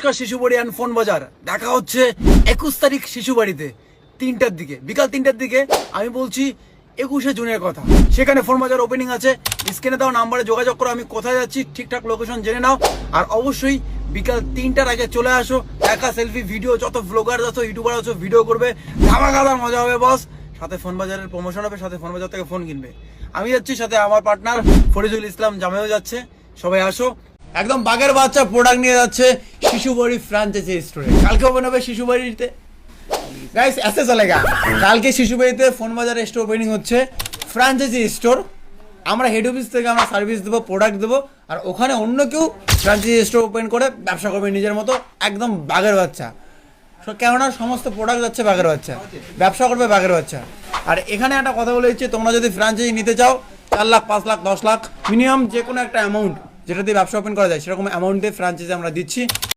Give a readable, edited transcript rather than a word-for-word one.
নমস্কার Shishubari and phone বাজার। দেখা হচ্ছে 21 তারিখ শিশুবাড়িতে 3টার দিকে, বিকাল 3টার দিকে। আমি বলছি 21শে জুনের কথা। সেখানে ফোন বাজার ওপেনিং আছে। স্ক্রিনে দেওয়া নাম্বারে যোগাযোগ করো। আমি কোথায় যাচ্ছি ঠিকঠাক লোকেশন জেনে নাও। আর অবশ্যই বিকাল 3টার আগে চলে আসো। একা সেলফি ভিডিও, যত ব্লগার আছো ইউটিউবার আছো ভিডিও করবে, ধামাকাদার মজা হবে বস। সাথে ফোন বাজারের প্রমোশন হবে, সাথে ফোন বাজার থেকে ফোন কিনবে। আমি যাচ্ছি, সাথে আমার পার্টনার ফরিদুল ইসলাম জামাইও যাচ্ছে। সবাই আসো। একদম বাগের বাচ্চা প্রোডাক্ট নিয়ে যাচ্ছে শিশুবাড়ি ফ্র্যাঞ্চাইজি স্টোরে। কালকে ওপেন হবে শিশুবাড়িতে। গাইস ऐसे चलेगा। কালকে শিশুবাড়িতে ফোন বাজার স্টোর ওপেনিং হচ্ছে, ফ্র্যাঞ্চাইজি স্টোর। আমরা হেড অফিস থেকে আমরা সার্ভিস দেবো, প্রোডাক্ট দেবো, আর ওখানে অন্য কেউ ফ্র্যাঞ্চাইজি স্টোর ওপেন করে ব্যবসা করবে নিজের মতো। একদম বাগের বাচ্চা। কেননা সমস্ত প্রোডাক্ট যাচ্ছে বাগের বাচ্চা, ব্যবসা করবে বাগের বাচ্চা। আর এখানে একটা কথা বলে দিচ্ছি, তোমরা যদি ফ্র্যাঞ্চাইজি নিতে চাও 4 লাখ 5 লাখ 10 লাখ মিনিমাম যে কোনো একটা অ্যামাউন্ট যেটা দিয়ে ব্যবসা ওপেন করা যায় সেরকম অ্যামাউন্ট দিয়ে ফ্র্যাঞ্চাইজি আমরা দিচ্ছি।